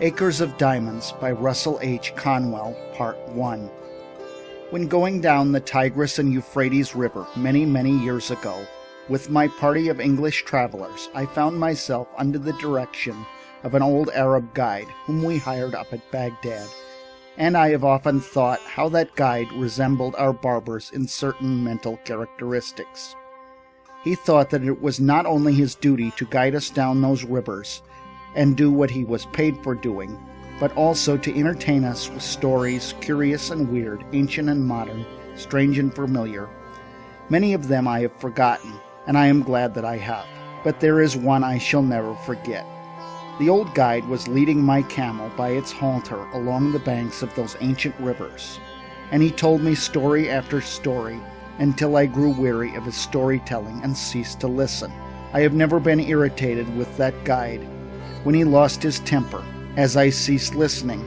Acres of Diamonds by Russell H. Conwell, Part 1. When going down the Tigris and Euphrates River many, many years ago, with my party of English travelers, I found myself under the direction of an old Arab guide whom we hired up at Baghdad, and I have often thought how that guide resembled our barbers in certain mental characteristics. He thought that it was not only his duty to guide us down those rivers and do what he was paid for doing, but also to entertain us with stories, curious and weird, ancient and modern, strange and familiar. Many of them I have forgotten, and I am glad that I have, but there is one I shall never forget. The old guide was leading my camel by its halter along the banks of those ancient rivers, and he told me story after story until I grew weary of his storytelling and ceased to listen. I have never been irritated with that guide when he lost his temper, as I ceased listening,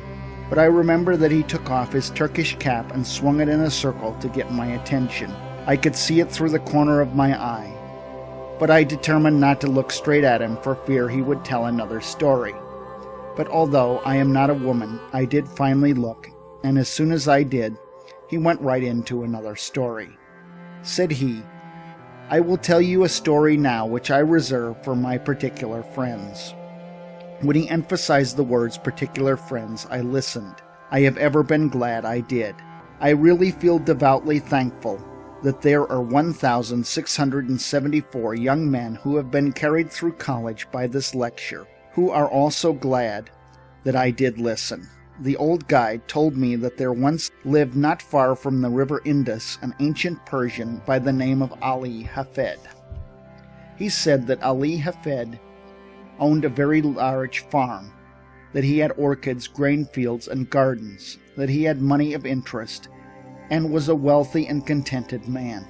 but I remember that he took off his Turkish cap and swung it in a circle to get my attention. I could see it through the corner of my eye, but I determined not to look straight at him for fear he would tell another story. But although I am not a woman, I did finally look, and as soon as I did, he went right into another story. Said he, "I will tell you a story now which I reserve for my particular friends." When he emphasized the words particular friends, I listened. I have ever been glad I did. I really feel devoutly thankful that there are 1,674 young men who have been carried through college by this lecture, who are also glad that I did listen. The old guide told me that there once lived not far from the river Indus an ancient Persian by the name of Ali Hafed. He said that Ali Hafed owned a very large farm, that he had orchards, grain fields, and gardens, that he had money of interest, and was a wealthy and contented man.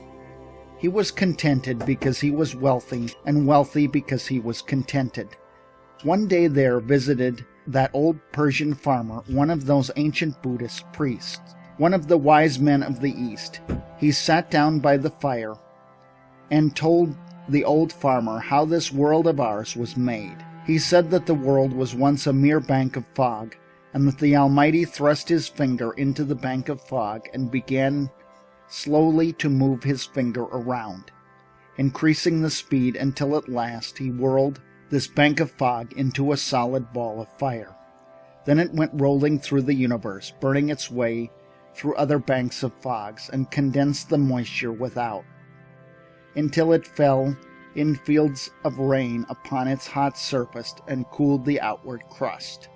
He was contented because he was wealthy, and wealthy because he was contented. One day there visited that old Persian farmer one of those ancient Buddhist priests, one of the wise men of the East. He sat down by the fire and told the old farmer how this world of ours was made. He said that the world was once a mere bank of fog, and that the Almighty thrust his finger into the bank of fog and began slowly to move his finger around, increasing the speed until at last he whirled this bank of fog into a solid ball of fire. Then it went rolling through the universe, burning its way through other banks of fogs, and condensed the moisture without, until it fell in fields of rain upon its hot surface and cooled the outward crust.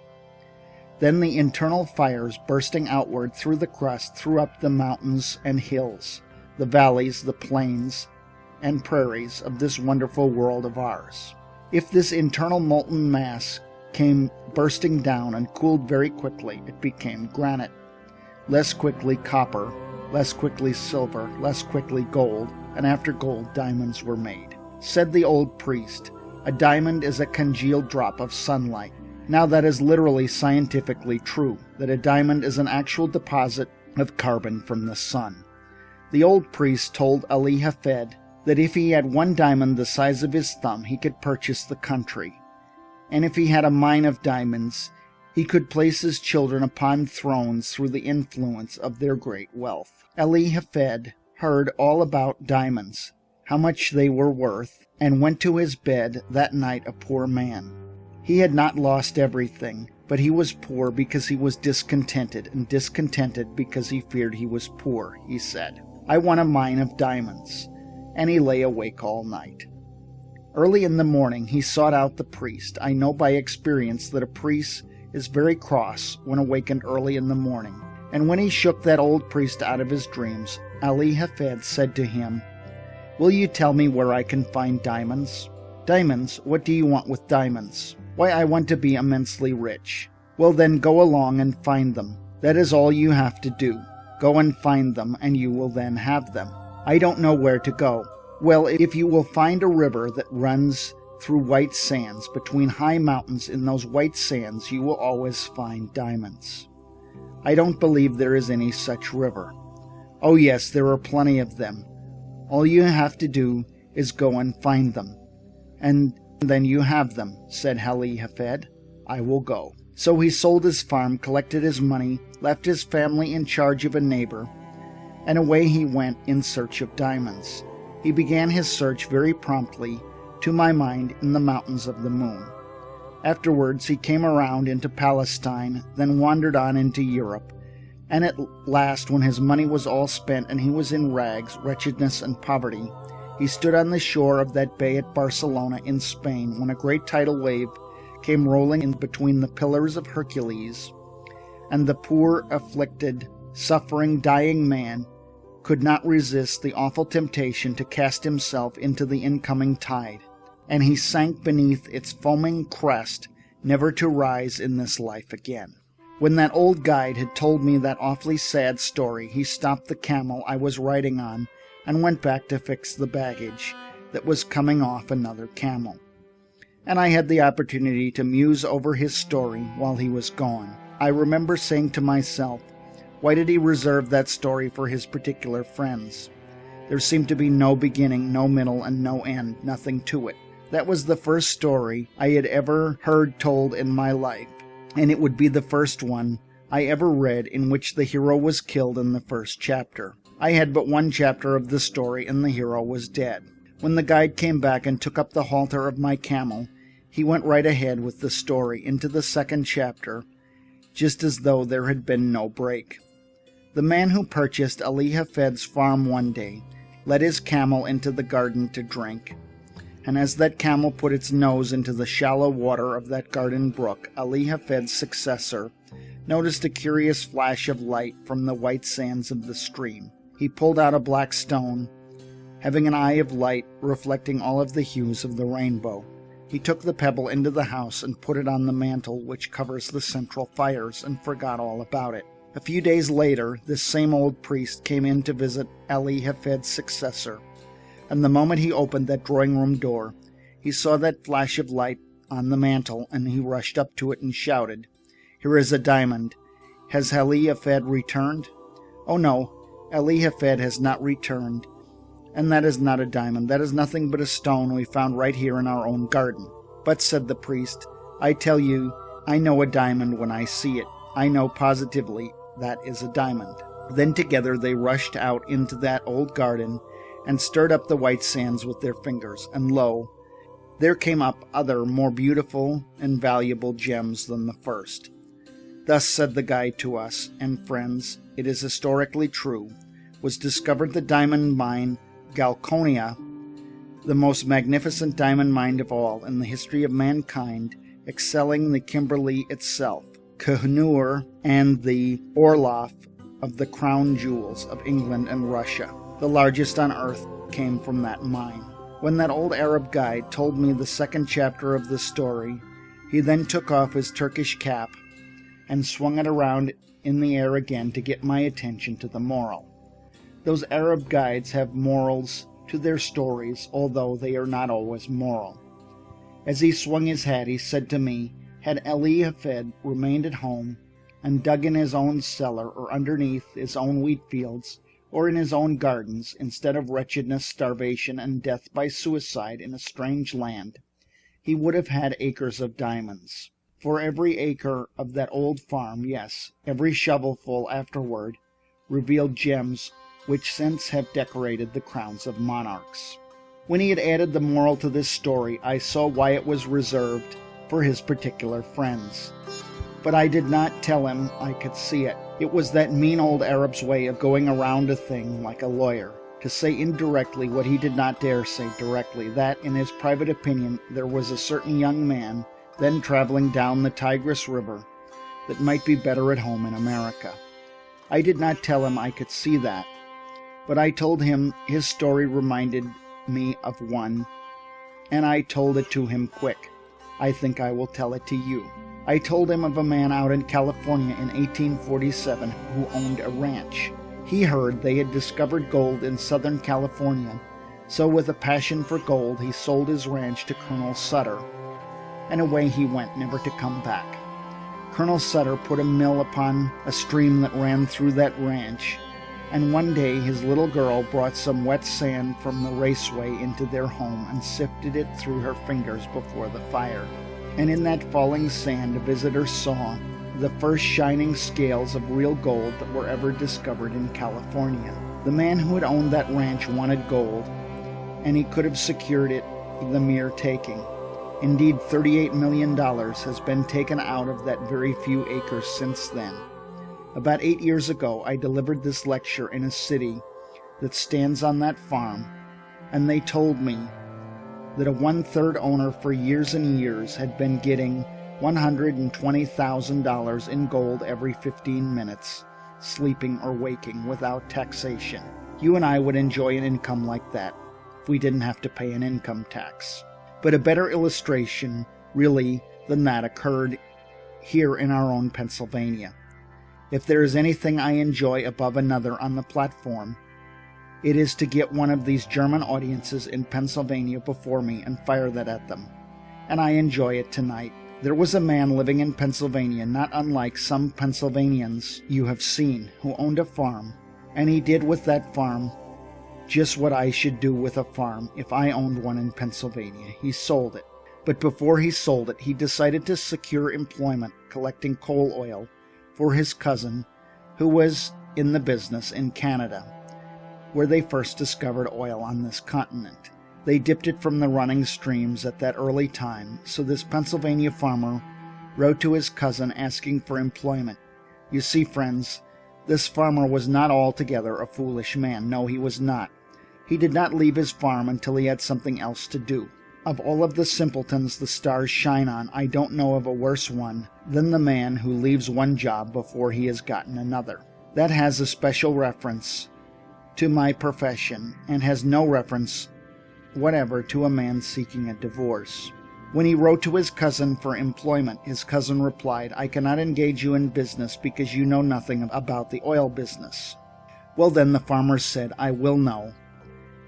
Then the internal fires bursting outward through the crust threw up the mountains and hills, the valleys, the plains, and prairies of this wonderful world of ours. If this internal molten mass came bursting down and cooled very quickly, it became granite, less quickly copper, less quickly silver, less quickly gold, and after gold diamonds were made. Said the old priest, "A diamond is a congealed drop of sunlight." Now that is literally scientifically true, that a diamond is an actual deposit of carbon from the sun. The old priest told Ali Hafed that if he had one diamond the size of his thumb, he could purchase the country, and if he had a mine of diamonds, he could place his children upon thrones through the influence of their great wealth. Ali Hafed heard all about diamonds, how much they were worth, and went to his bed that night a poor man. He had not lost everything, but he was poor because he was discontented, and discontented because he feared he was poor. He said, "I want a mine of diamonds," and he lay awake all night. Early in the morning he sought out the priest. I know by experience that a priest is very cross when awakened early in the morning, and when he shook that old priest out of his dreams, Ali Hafed said to him, "Will you tell me where I can find diamonds?" "Diamonds? What do you want with diamonds?" "Why, I want to be immensely rich." "Well, then go along and find them. That is all you have to do. Go and find them, and you will then have them." "I don't know where to go." "Well, if you will find a river that runs through white sands, between high mountains, in those white sands you will always find diamonds." "I don't believe there is any such river." "Oh yes, there are plenty of them. All you have to do is go and find them, and then you have them," said Ali Hafed. "I will go." So he sold his farm, collected his money, left his family in charge of a neighbor, and away he went in search of diamonds. He began his search very promptly, to my mind, in the mountains of the moon. Afterwards he came around into Palestine, then wandered on into Europe, and at last, when his money was all spent and he was in rags, wretchedness, and poverty, he stood on the shore of that bay at Barcelona in Spain, when a great tidal wave came rolling in between the pillars of Hercules, and the poor, afflicted, suffering, dying man could not resist the awful temptation to cast himself into the incoming tide, and he sank beneath its foaming crest, never to rise in this life again. When that old guide had told me that awfully sad story, he stopped the camel I was riding on and went back to fix the baggage that was coming off another camel. And I had the opportunity to muse over his story while he was gone. I remember saying to myself, why did he reserve that story for his particular friends? There seemed to be no beginning, no middle, and no end, nothing to it. That was the first story I had ever heard told in my life, and it would be the first one I ever read in which the hero was killed in the first chapter. I had but one chapter of the story, and the hero was dead. When the guide came back and took up the halter of my camel, he went right ahead with the story into the second chapter, just as though there had been no break. The man who purchased Ali Hafed's farm one day led his camel into the garden to drink, and as that camel put its nose into the shallow water of that garden brook, Ali Hafed's successor noticed a curious flash of light from the white sands of the stream. He pulled out a black stone, having an eye of light reflecting all of the hues of the rainbow. He took the pebble into the house and put it on the mantel which covers the central fires, and forgot all about it. A few days later, this same old priest came in to visit Ali Hafed's successor, and the moment he opened that drawing-room door, he saw that flash of light on the mantel, and he rushed up to it and shouted, "Here is a diamond. Has Ali Hafed returned?" "Oh no, Ali Hafed has not returned, and that is not a diamond. That is nothing but a stone we found right here in our own garden." "But," said the priest, "I tell you, I know a diamond when I see it. I know positively that is a diamond." Then together they rushed out into that old garden and stirred up the white sands with their fingers, and lo, there came up other more beautiful and valuable gems than the first. Thus, said the guide to us and friends, it is historically true, was discovered the diamond mine Galconia, the most magnificent diamond mine of all in the history of mankind, excelling the Kimberley itself, Koh-i-Noor, and the Orloff of the crown jewels of England and Russia. The largest on earth came from that mine. When that old Arab guide told me the second chapter of the story, he then took off his Turkish cap and swung it around in the air again to get my attention to the moral. Those Arab guides have morals to their stories, although they are not always moral. As he swung his hat, he said to me, had Ali Hafed remained at home and dug in his own cellar or underneath his own wheat fields or in his own gardens, instead of wretchedness, starvation, and death by suicide in a strange land, he would have had acres of diamonds. For every acre of that old farm, yes, every shovelful afterward, revealed gems which since have decorated the crowns of monarchs. When he had added the moral to this story, I saw why it was reserved for his particular friends. But I did not tell him I could see it. It was that mean old Arab's way of going around a thing like a lawyer, to say indirectly what he did not dare say directly, that, in his private opinion, there was a certain young man then traveling down the Tigris River that might be better at home in America. I did not tell him I could see that, but I told him his story reminded me of one, and I told it to him quick. I think I will tell it to you. I told him of a man out in California in 1847 who owned a ranch. He heard they had discovered gold in Southern California, so with a passion for gold he sold his ranch to Colonel Sutter, and away he went, never to come back. Colonel Sutter put a mill upon a stream that ran through that ranch, and one day his little girl brought some wet sand from the raceway into their home and sifted it through her fingers before the fire. And in that falling sand, a visitor saw the first shining scales of real gold that were ever discovered in California. The man who had owned that ranch wanted gold, and he could have secured it the mere taking. Indeed, $38 million has been taken out of that very few acres since then. About 8 years ago, I delivered this lecture in a city that stands on that farm, and they told me that a one-third owner for years and years had been getting $120,000 in gold every 15 minutes, sleeping or waking without taxation. You and I would enjoy an income like that if we didn't have to pay an income tax. But a better illustration, really, than that occurred here in our own Pennsylvania. If there is anything I enjoy above another on the platform, it is to get one of these German audiences in Pennsylvania before me and fire that at them. And I enjoy it tonight. There was a man living in Pennsylvania, not unlike some Pennsylvanians you have seen, who owned a farm, and he did with that farm just what I should do with a farm if I owned one in Pennsylvania. He sold it. But before he sold it, he decided to secure employment collecting coal oil for his cousin, who was in the business in Canada, where they first discovered oil on this continent. They dipped it from the running streams at that early time, so this Pennsylvania farmer wrote to his cousin asking for employment. You see, friends, this farmer was not altogether a foolish man. No, he was not. He did not leave his farm until he had something else to do. Of all of the simpletons the stars shine on, I don't know of a worse one than the man who leaves one job before he has gotten another. That has a special reference to my profession and has no reference whatever to a man seeking a divorce. When he wrote to his cousin for employment, his cousin replied, I cannot engage you in business because you know nothing about the oil business. Well then, the farmer said, I will know,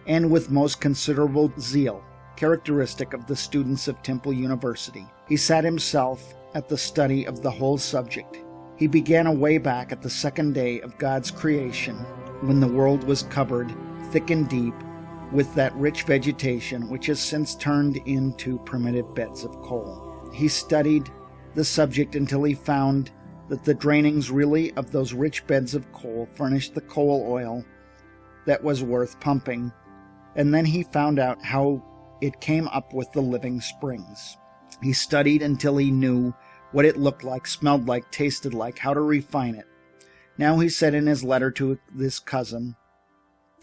and with most considerable zeal, characteristic of the students of Temple University, he sat himself at the study of the whole subject. He began away back at the second day of God's creation, when the world was covered thick and deep with that rich vegetation which has since turned into primitive beds of coal. He studied the subject until he found that the drainings really of those rich beds of coal furnished the coal oil that was worth pumping, and then he found out how it came up with the living springs. He studied until he knew what it looked like, smelled like, tasted like, how to refine it. Now he said in his letter to this cousin,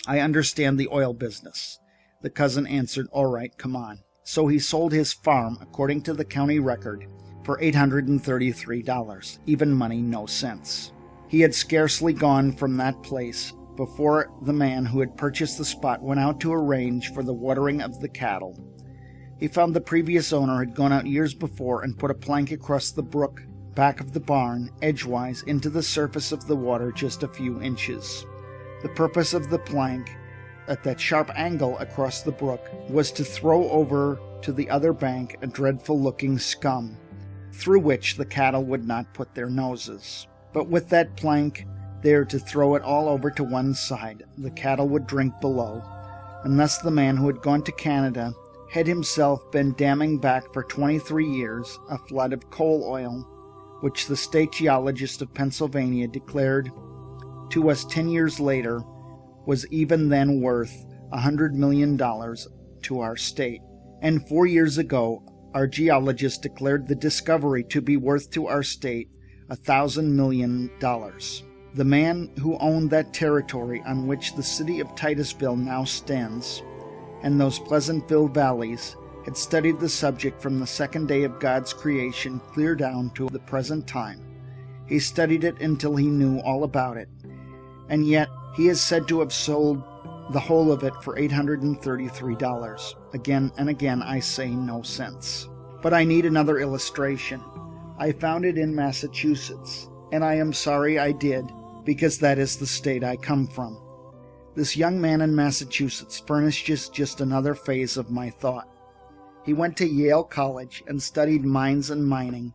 I understand the oil business. The cousin answered, all right, come on. So he sold his farm, according to the county record, for $833, even money, no sense. He had scarcely gone from that place before the man who had purchased the spot went out to arrange for the watering of the cattle. He found the previous owner had gone out years before and put a plank across the brook back of the barn, edgewise, into the surface of the water just a few inches. The purpose of the plank, at that sharp angle across the brook, was to throw over to the other bank a dreadful-looking scum, through which the cattle would not put their noses. But with that plank there to throw it all over to one side, the cattle would drink below, and thus the man who had gone to Canada had himself been damming back for 23 years a flood of coal oil, which the state geologist of Pennsylvania declared to us 10 years later was even then worth $100 million to our state. And 4 years ago, our geologist declared the discovery to be worth to our state $1,000 million. The man who owned that territory on which the city of Titusville now stands, and those Pleasantville valleys, had studied the subject from the second day of God's creation clear down to the present time. He studied it until he knew all about it, and yet he is said to have sold the whole of it for $833. Again and again I say no sense. But I need another illustration. I found it in Massachusetts, and I am sorry I did, because that is the state I come from. This young man in Massachusetts furnishes just another phase of my thought. He went to Yale College and studied mines and mining,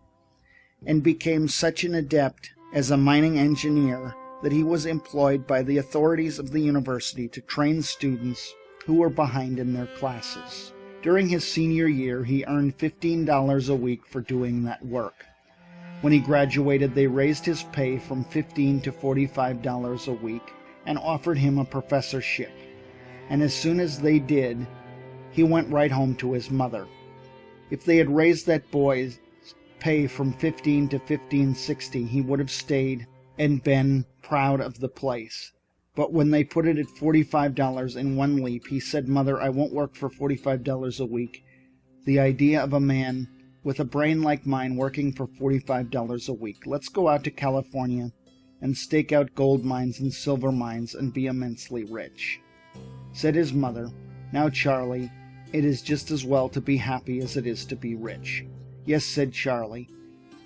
and became such an adept as a mining engineer that he was employed by the authorities of the university to train students who were behind in their classes. During his senior year, he earned $15 a week for doing that work. When he graduated, they raised his pay from $15 to $45 a week and offered him a professorship. And as soon as they did, he went right home to his mother. If they had raised that boy's pay from $15 to $15.60, he would have stayed and been proud of the place. But when they put it at $45 in one leap, he said, "Mother, I won't work for $45 a week. The idea of a man with a brain like mine working for $45 a week. Let's go out to California and stake out gold mines and silver mines and be immensely rich." Said his mother, "Now, Charlie, it is just as well to be happy as it is to be rich." "Yes," said Charlie,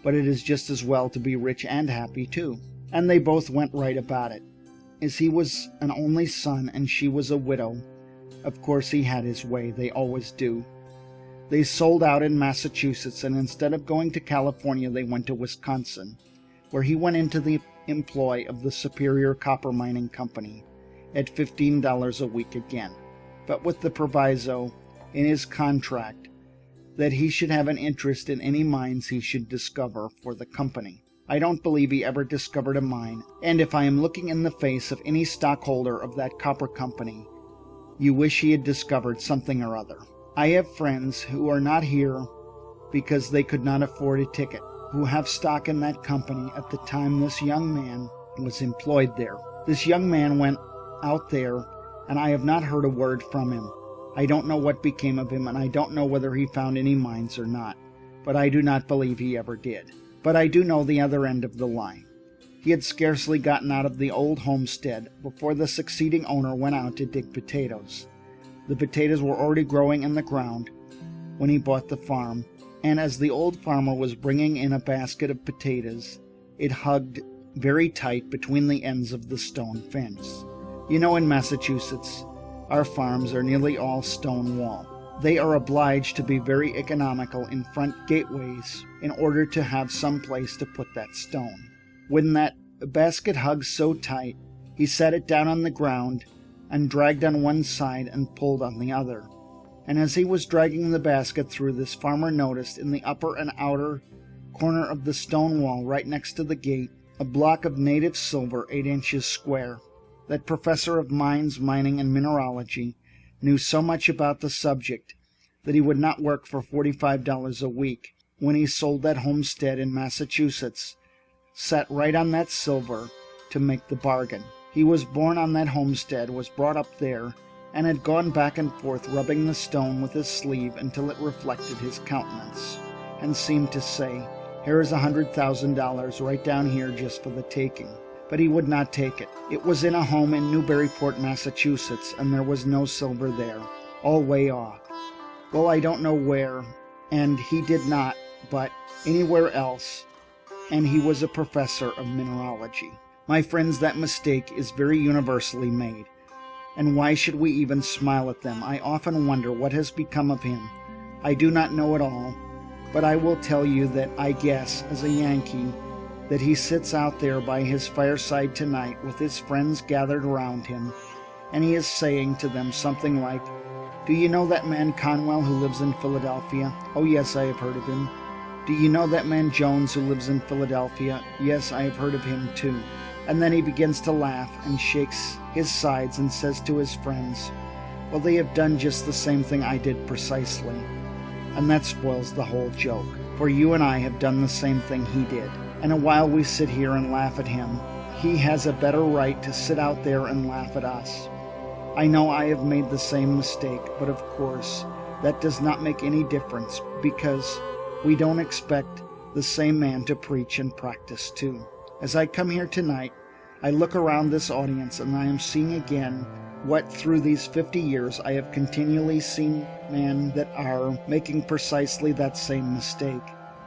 "but it is just as well to be rich and happy, too." And they both went right about it. As he was an only son and she was a widow, of course he had his way. They always do. They sold out in Massachusetts, and instead of going to California, they went to Wisconsin, where he went into the employ of the Superior Copper Mining Company at $15 a week again, but with the proviso in his contract that he should have an interest in any mines he should discover for the company. I don't believe he ever discovered a mine, and if I am looking in the face of any stockholder of that copper company, you wish he had discovered something or other. I have friends who are not here because they could not afford a ticket, who have stock in that company at the time this young man was employed there. This young man went out there, and I have not heard a word from him. I don't know what became of him, and I don't know whether he found any mines or not, but I do not believe he ever did. But I do know the other end of the line. He had scarcely gotten out of the old homestead before the succeeding owner went out to dig potatoes. The potatoes were already growing in the ground when he bought the farm, and as the old farmer was bringing in a basket of potatoes, it hugged very tight between the ends of the stone fence. You know, in Massachusetts, our farms are nearly all stone wall. They are obliged to be very economical in front gateways in order to have some place to put that stone. When that basket hugged so tight, he set it down on the ground and dragged on one side and pulled on the other. And as he was dragging the basket through, this farmer noticed in the upper and outer corner of the stone wall right next to the gate a block of native silver 8 inches square. That professor of mines, mining, and mineralogy knew so much about the subject that he would not work for $45 a week when he sold that homestead in Massachusetts, sat right on that silver to make the bargain. He was born on that homestead, was brought up there, and had gone back and forth rubbing the stone with his sleeve until it reflected his countenance, and seemed to say, "Here is $100,000 right down here just for the taking." But he would not take it. It was in a home in Newburyport, Massachusetts, and there was no silver there, all way off. Well, I don't know where, and he did not, but anywhere else, and he was a professor of mineralogy. My friends, that mistake is very universally made, and why should we even smile at them? I often wonder what has become of him. I do not know at all, but I will tell you that I guess, as a Yankee, that he sits out there by his fireside tonight with his friends gathered around him, and he is saying to them something like, "Do you know that man Conwell who lives in Philadelphia? Oh yes, I have heard of him. Do you know that man Jones who lives in Philadelphia? Yes, I have heard of him too." And then he begins to laugh and shakes his sides and says to his friends, "Well, they have done just the same thing I did precisely." And that spoils the whole joke, for you and I have done the same thing he did. And while we sit here and laugh at him, he has a better right to sit out there and laugh at us. I know I have made the same mistake, but of course, that does not make any difference, because we don't expect the same man to preach and practice too. As I come here tonight, I look around this audience and I am seeing again what through these 50 years I have continually seen men that are making precisely that same mistake.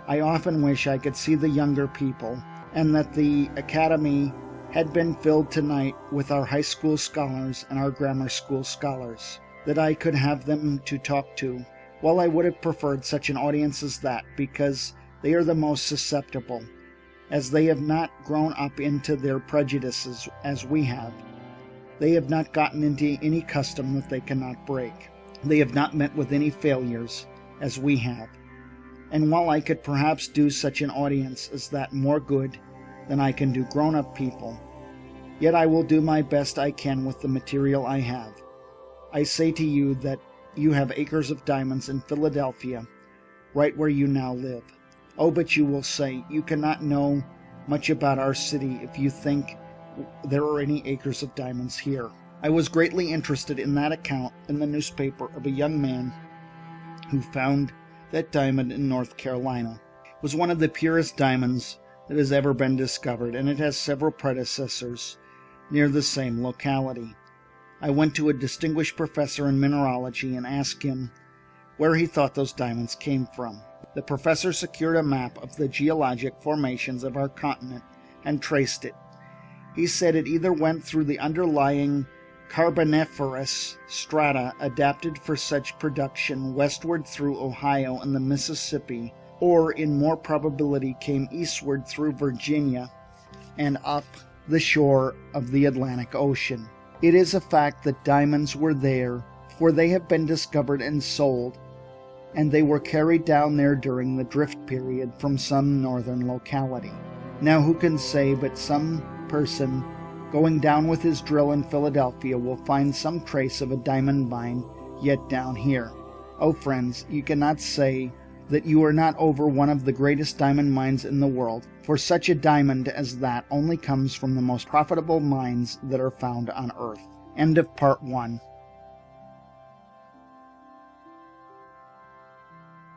I often wish I could see the younger people, and that the academy had been filled tonight with our high school scholars and our grammar school scholars, that I could have them to talk to. Well, I would have preferred such an audience as that, because they are the most susceptible, as they have not grown up into their prejudices as we have. They have not gotten into any custom that they cannot break. They have not met with any failures, as we have. And while I could perhaps do such an audience as that more good than I can do grown-up people, yet I will do my best I can with the material I have. I say to you that you have acres of diamonds in Philadelphia, right where you now live. Oh, but you will say, you cannot know much about our city if you think there are any acres of diamonds here. I was greatly interested in that account in the newspaper of a young man who found that diamond in North Carolina. It was one of the purest diamonds that has ever been discovered, and it has several predecessors near the same locality. I went to a distinguished professor in mineralogy and asked him where he thought those diamonds came from. The professor secured a map of the geologic formations of our continent and traced it. He said it either went through the underlying Carboniferous strata adapted for such production westward through Ohio and the Mississippi, or in more probability came eastward through Virginia and up the shore of the Atlantic Ocean. It is a fact that diamonds were there, for they have been discovered and sold, and they were carried down there during the drift period from some northern locality. Now who can say but some person going down with his drill in Philadelphia will find some trace of a diamond mine yet down here. Oh, friends, you cannot say that you are not over one of the greatest diamond mines in the world, for such a diamond as that only comes from the most profitable mines that are found on earth. End of part 1.